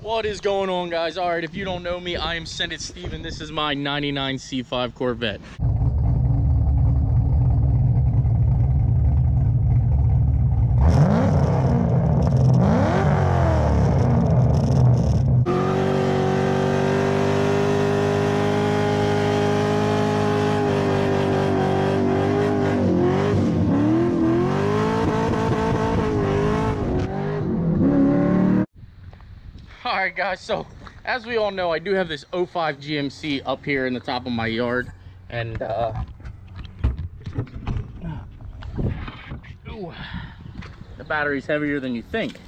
What is going on, guys? All right, if you don't know me, I am Send It Steven. This is my 99 C5 Corvette. Alright guys, so as we all know, I do have this 05 GMC up here in the top of my yard, and ooh, the battery's heavier than you think.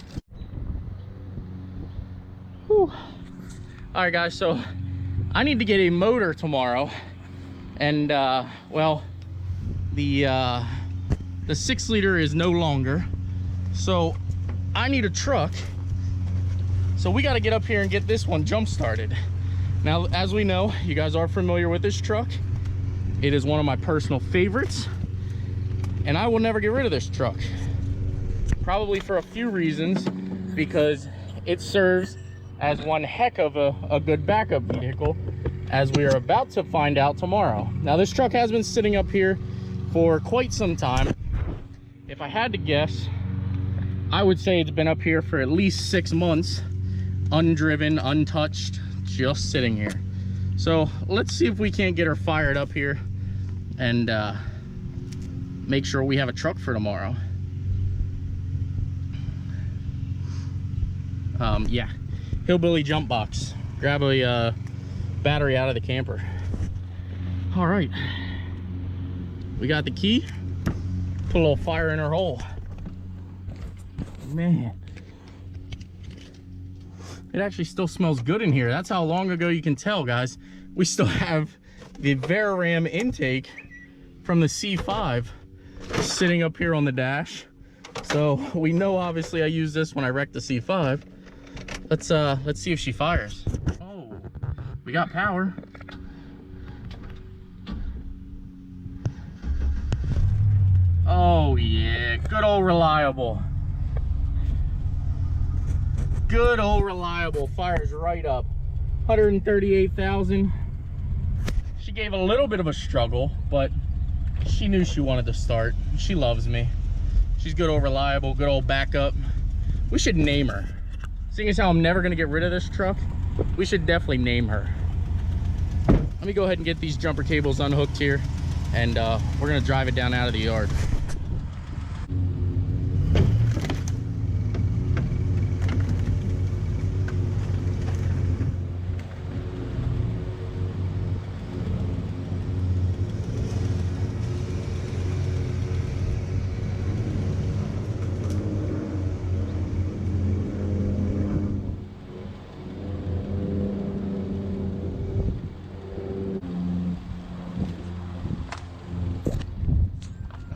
Alright guys, so I need to get a motor tomorrow, and well, the 6-liter is no longer, so I need a truck. So we got to get up here and get this one jump started. Now, as we know, you guys are familiar with this truck. It is one of my personal favorites, and I will never get rid of this truck. Probably for a few reasons, because it serves as one heck of a good backup vehicle, as we are about to find out tomorrow. Now, this truck has been sitting up here for quite some time. If I had to guess, I would say it's been up here for at least 6 months. Undriven, untouched, just sitting here. So let's see if we can't get her fired up here and make sure we have a truck for tomorrow. Yeah, hillbilly jump box. Grab a battery out of the camper. All right, we got the key. Put a little fire in her hole. Man, it actually still smells good in here. That's how long ago you can tell, guys. We still have the Veraram intake from the C5 sitting up here on the dash. So we know, obviously, I used this when I wrecked the C5. Let's see if she fires. Oh, we got power. Oh yeah, good old reliable. Good old reliable, fires right up. 138,000. She gave a little bit of a struggle, but she knew she wanted to start. She loves me. She's good old reliable, good old backup. We should name her. Seeing as how I'm never gonna get rid of this truck, we should definitely name her. Let me go ahead and get these jumper cables unhooked here, and we're gonna drive it down out of the yard.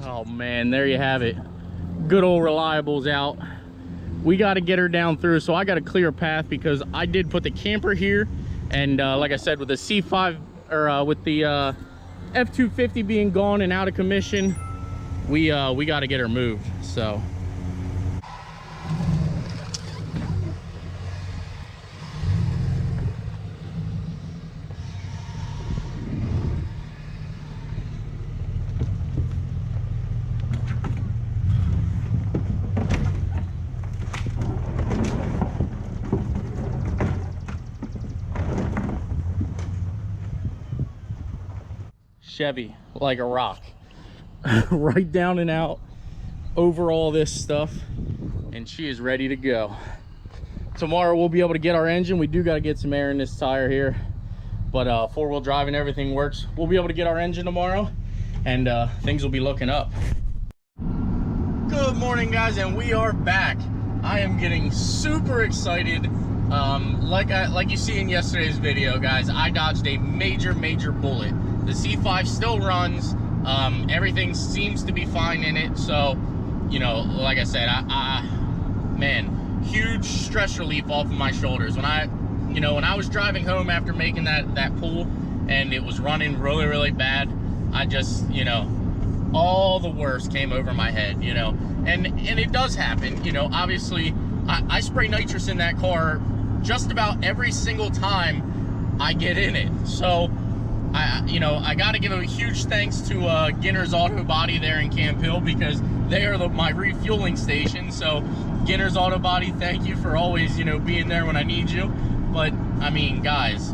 Oh man, there you have it. Good old reliable's out. We got to get her down through, so I got a clear path because I did put the camper here, and like I said, with the C5 or with the F250 being gone and out of commission, we got to get her moved. So Chevy like a rock. Right down and out over all this stuff, and she is ready to go. Tomorrow we'll be able to get our engine. We do got to get some air in this tire here, but four-wheel drive and everything works. We'll be able to get our engine tomorrow, and things will be looking up. Good morning, guys, and we are back. I am getting super excited. Like you see in yesterday's video, guys, I dodged a major bullet. The C5 still runs. Everything seems to be fine in it. So, you know, like I said, man, huge stress relief off of my shoulders. When I was driving home after making that pull and it was running really bad, I just, you know, all the worst came over my head, you know. And it does happen, you know. Obviously, I spray nitrous in that car just about every single time I get in it. So I got to give a huge thanks to Ginner's Auto Body there in Camp Hill, because they are my refueling station. So Ginner's Auto Body, thank you for always, being there when I need you. But I mean, guys,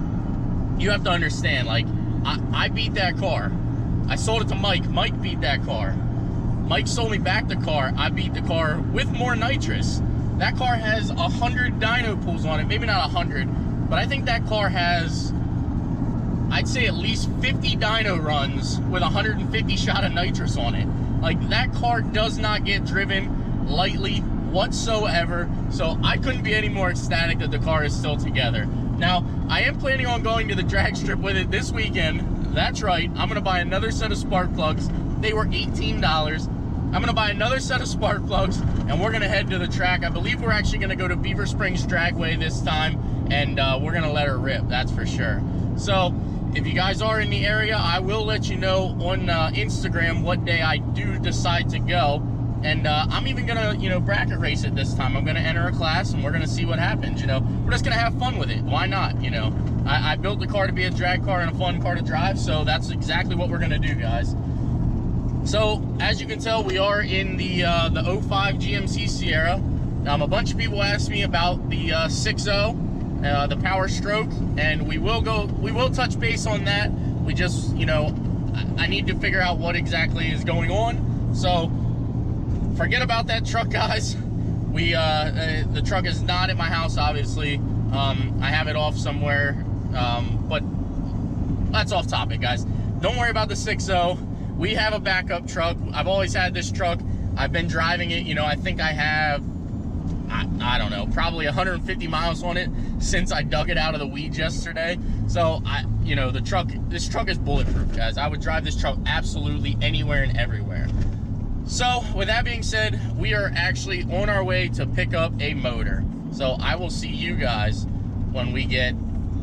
you have to understand, like, I beat that car. I sold it to Mike. Mike beat that car. Mike sold me back the car. I beat the car with more nitrous. That car has 100 dyno pulls on it. Maybe not 100, but I think that car has, I'd say, at least 50 dyno runs with 150 shot of nitrous on it. Like, that car does not get driven lightly whatsoever. So I couldn't be any more ecstatic that the car is still together. Now, I am planning on going to the drag strip with it this weekend. That's right. I'm gonna buy another set of spark plugs. They were $18. I'm gonna buy another set of spark plugs, and we're gonna head to the track. I believe we're actually gonna go to Beaver Springs Dragway this time, and we're gonna let her rip, that's for sure. So if you guys are in the area, I will let you know on Instagram what day I do decide to go. And I'm even gonna, bracket race it this time. I'm gonna enter a class, and we're gonna see what happens. We're just gonna have fun with it. Why not? I built the car to be a drag car and a fun car to drive, so that's exactly what we're gonna do, guys. So as you can tell, we are in the 05 GMC Sierra. A bunch of people asked me about the 6.0, the Power Stroke, and we will touch base on that. We just, I need to figure out what exactly is going on. So forget about that truck, guys. The truck is not at my house, obviously. I have it off somewhere, but that's off topic, guys. Don't worry about the 6.0. We have a backup truck. I've always had this truck. I've been driving it. I think I have, I don't know, probably 150 miles on it since I dug it out of the weeds yesterday. So this truck is bulletproof, guys. I would drive this truck absolutely anywhere and everywhere. So with that being said, we are actually on our way to pick up a motor. So I will see you guys when we get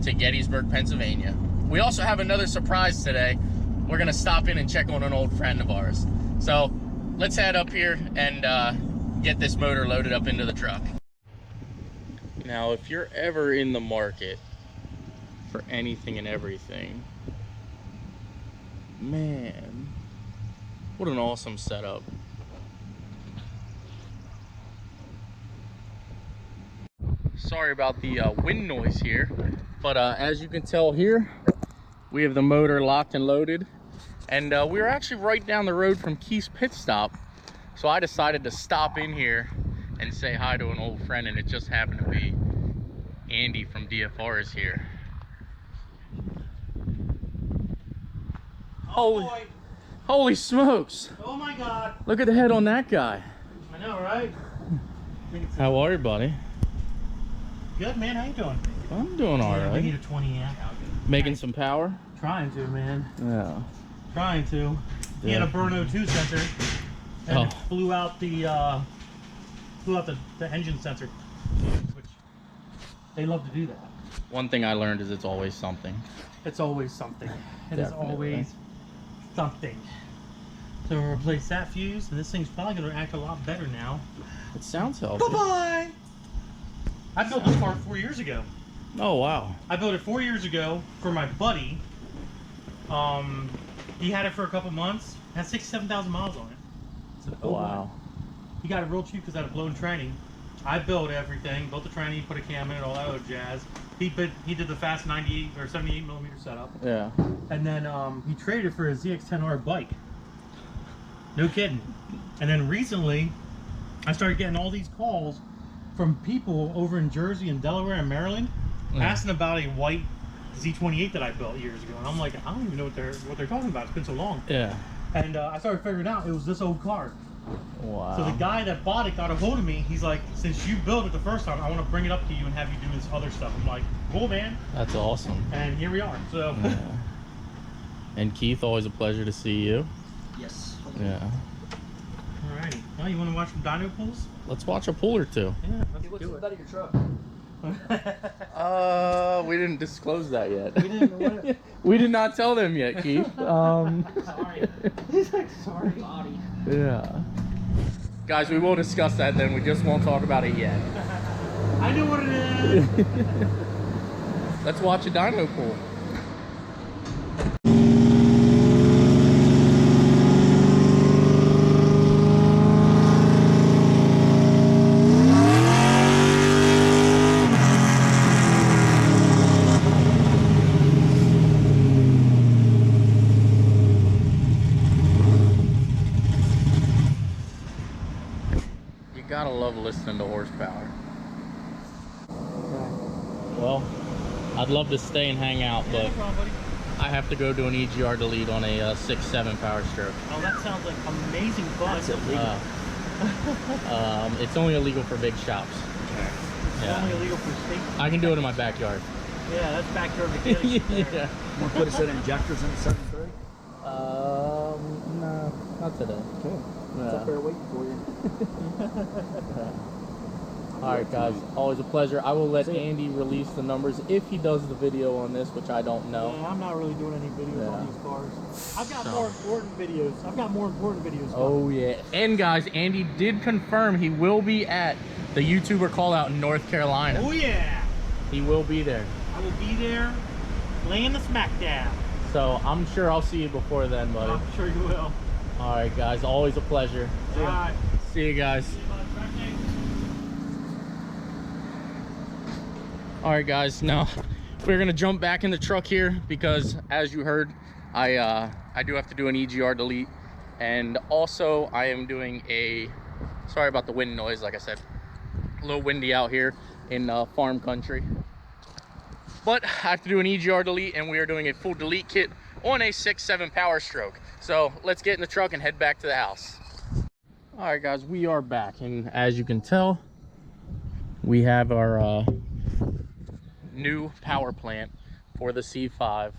to Gettysburg, Pennsylvania. We also have another surprise today. We're gonna stop in and check on an old friend of ours. So let's head up here and get this motor loaded up into the truck. Now, if you're ever in the market for anything and everything, man, what an awesome setup. Sorry about the wind noise here, but as you can tell here, we have the motor locked and loaded, and we were actually right down the road from Keith's pit stop, so I decided to stop in here and say hi to an old friend, and it just happened to be Andy from DFR is here. Holy smokes! Oh my God! Look at the head on that guy. I know, right? How are you, buddy? Good, man. How you doing? I'm doing all right. We need a 20 amp. Making some power? Trying to, man. Yeah. Trying to. He had a burn O2 sensor, and it blew out the engine sensor, which they love to do that. One thing I learned is it's always something. It's always something. It is Definitely. always something. So we'll replace that fuse, and this thing's probably going to act a lot better now. It sounds healthy. Bye-bye! I built this car 4 years ago. Oh, wow. I built it 4 years ago for my buddy. He had it for a couple months. It had 67,000 miles on it. It's an 01. Wow. He got it real cheap because I had a blown tranny. I built everything, built the tranny, put a cam in it, all that other jazz. He did the fast 98 or 78 millimeter setup. Yeah. And then he traded it for a ZX-10R bike. No kidding. And then recently, I started getting all these calls from people over in Jersey and Delaware and Maryland asking about a white Z28 that I built years ago. And I'm like, I don't even know what they're talking about. It's been so long. Yeah. And I started figuring out it was this old car. Wow. So the guy that bought it got a hold of me. He's like, since you built it the first time, I want to bring it up to you and have you do this other stuff. I'm like, cool, man. That's awesome. And here we are. So. Yeah. And Keith, always a pleasure to see you. Yes. Yeah. Alrighty. Well, you want to watch some dyno pulls? Let's watch a pull or two. Yeah, let's What's do the it. bed of your truck? We didn't disclose that yet. We didn't. We did not tell them yet, Keith. Sorry. He's like, sorry. Body. Yeah. Guys, we will discuss that then. We just won't talk about it yet. I know what it is. Let's watch a dyno pool. Gotta love listening to horsepower. Well, I'd love to stay and hang out, but I have to go do an EGR delete on a 6.7 power stroke. Oh, that sounds like amazing fun. That's illegal. It's only illegal for big shops. Okay. It's only illegal for state. I can do it in my backyard. Yeah, that's backyard mechanics. Yeah. Want to put a set of injectors in the 7.3? No, not today. Cool. It's up there waiting for you. All right, guys. Always a pleasure. I will let Andy release the numbers if he does the video on this, which I don't know. Yeah, I'm not really doing any videos on these cars. I've got more important videos. I've got more important videos. Oh, yeah. And, guys, Andy did confirm he will be at the YouTuber call-out in North Carolina. Oh, yeah. He will be there. I will be there laying the smackdown. So I'm sure I'll see you before then, buddy. I'm sure you will. All right, guys. Always a pleasure. All right. See you guys. All right, guys. Now we're gonna jump back in the truck here because, as you heard, I do have to do an EGR delete, and also I am doing a. Sorry about the wind noise. Like I said, a little windy out here in farm country. But I have to do an EGR delete, and we are doing a full delete kit on a 6.7 power stroke. So let's get in the truck and head back to the house. All right, guys, we are back, and as you can tell, we have our new power plant for the C5,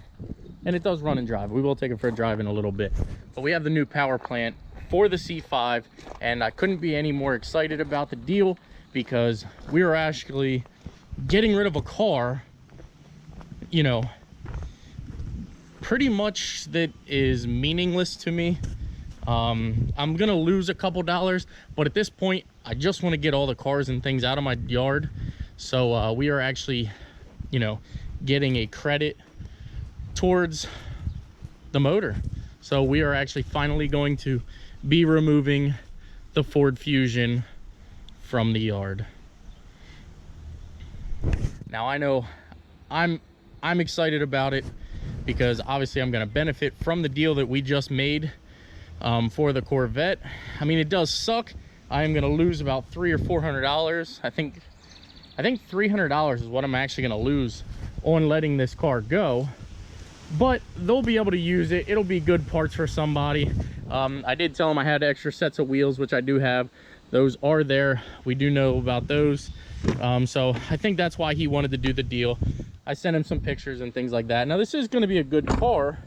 and it does run and drive. We will take it for a drive in a little bit, but we have the new power plant for the C5, and I couldn't be any more excited about the deal because we are actually getting rid of a car, you know, pretty much that is meaningless to me. I'm gonna lose a couple dollars, but at this point I just want to get all the cars and things out of my yard. So we are actually, you know, getting a credit towards the motor. So we are actually finally going to be removing the Ford Fusion from the yard. Now I know I'm excited about it because obviously I'm going to benefit from the deal that we just made for the Corvette. I mean, it does suck. I am going to lose about $300 or $400. I think $300 is what I'm actually going to lose on letting this car go, but they'll be able to use it. It'll be good parts for somebody. I did tell them I had extra sets of wheels, which I do have. Those are there. We do know about those. So I think that's why he wanted to do the deal. I sent him some pictures and things like that. Now this is going to be a good car,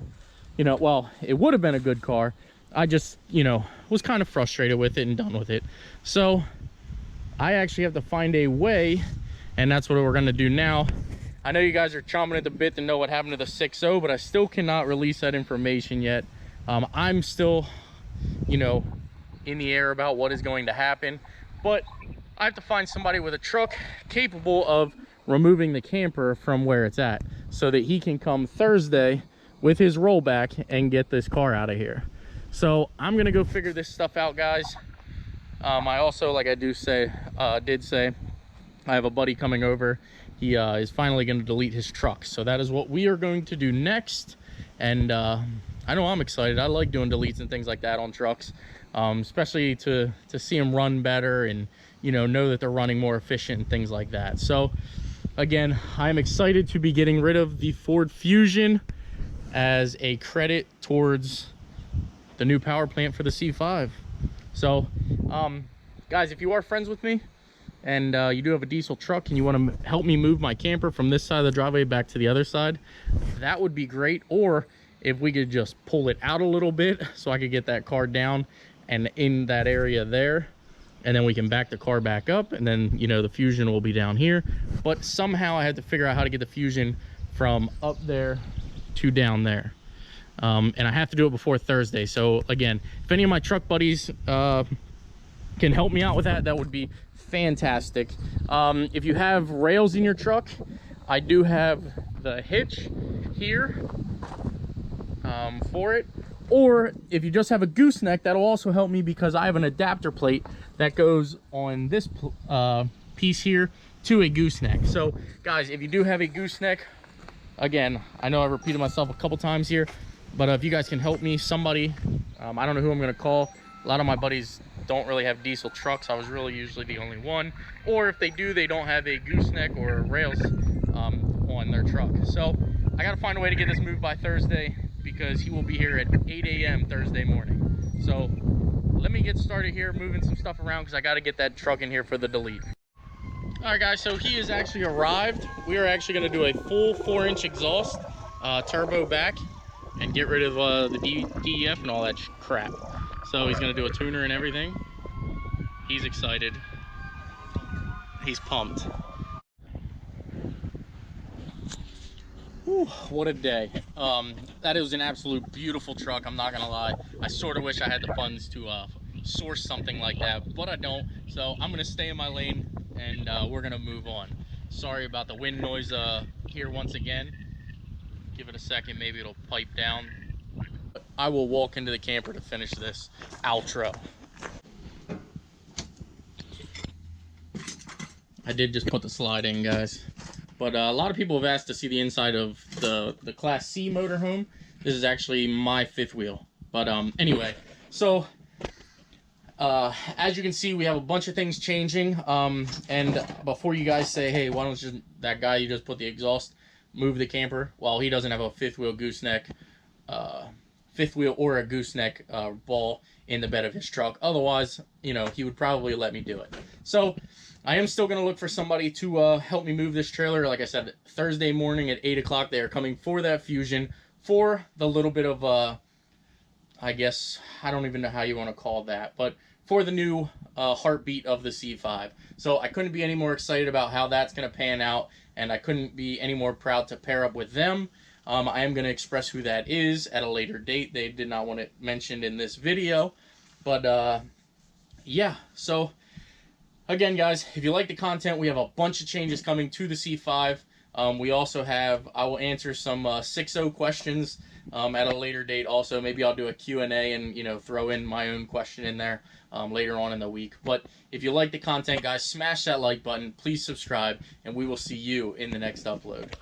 you know. Well, it would have been a good car. I just, you know, was kind of frustrated with it and done with it. So I actually have to find a way, and that's what we're going to do now. I know you guys are chomping at the bit to know what happened to the 6.0, but I still cannot release that information yet. I'm still, you know, in the air about what is going to happen, but I have to find somebody with a truck capable of removing the camper from where it's at so that he can come Thursday with his rollback and get this car out of here. So I'm gonna go figure this stuff out, guys. I also, like I did say, I have a buddy coming over. He is finally going to delete his truck, so that is what we are going to do next. And I know I'm excited. I like doing deletes and things like that on trucks, especially to see them run better and, you know that they're running more efficient and things like that. So again, I'm excited to be getting rid of the Ford Fusion as a credit towards the new power plant for the C5. So guys, if you are friends with me and you do have a diesel truck and you want to help me move my camper from this side of the driveway back to the other side, that would be great. Or if we could just pull it out a little bit so I could get that car down and in that area there, and then we can back the car back up, and then, you know, the Fusion will be down here. But somehow I had to figure out how to get the Fusion from up there to down there. And I have to do it before Thursday. So again, if any of my truck buddies can help me out with that, that would be fantastic. If you have rails in your truck, I do have the hitch here for it. Or if you just have a gooseneck, that'll also help me because I have an adapter plate that goes on this piece here to a gooseneck. So guys, if you do have a gooseneck, again, I know I repeated myself a couple times here, but if you guys can help me, somebody, I don't know who I'm gonna call. A lot of my buddies don't really have diesel trucks. I was really usually the only one, or if they do, they don't have a gooseneck or rails on their truck. So I gotta find a way to get this moved by Thursday because he will be here at 8 a.m. Thursday morning. So let me get started here moving some stuff around because I got to get that truck in here for the delete. All right guys, so he has actually arrived. We are actually going to do a full 4-inch exhaust, turbo back, and get rid of the DEF and all that crap. So he's going to do a tuner and everything. He's excited. He's pumped. Whew, what a day. That was an absolute beautiful truck, I'm not gonna lie. I sort of wish I had the funds to source something like that, but I don't. So I'm gonna stay in my lane and we're gonna move on. Sorry about the wind noise here once again. Give it a second, maybe it'll pipe down. I will walk into the camper to finish this outro. I did just put the slide in, guys. But a lot of people have asked to see the inside of the Class C motorhome. This is actually my fifth wheel. But anyway, so as you can see, we have a bunch of things changing. And before you guys say, hey, why don't just that guy you just put the exhaust move the camper? Well, he doesn't have a fifth wheel gooseneck, fifth wheel or a gooseneck ball in the bed of his truck. Otherwise, you know, he would probably let me do it. So I am still going to look for somebody to help me move this trailer. Like I said, Thursday morning at 8 o'clock, they are coming for that Fusion for the little bit of, I guess, I don't even know how you want to call that, but for the new heartbeat of the C5. So I couldn't be any more excited about how that's going to pan out, and I couldn't be any more proud to pair up with them. I am going to express who that is at a later date. They did not want it mentioned in this video, but yeah, so again, guys, if you like the content, we have a bunch of changes coming to the C5. We also have, I will answer some 6.0 questions at a later date also. Maybe I'll do a Q&A and, you know, throw in my own question in there later on in the week. But if you like the content, guys, smash that like button. Please subscribe, and we will see you in the next upload.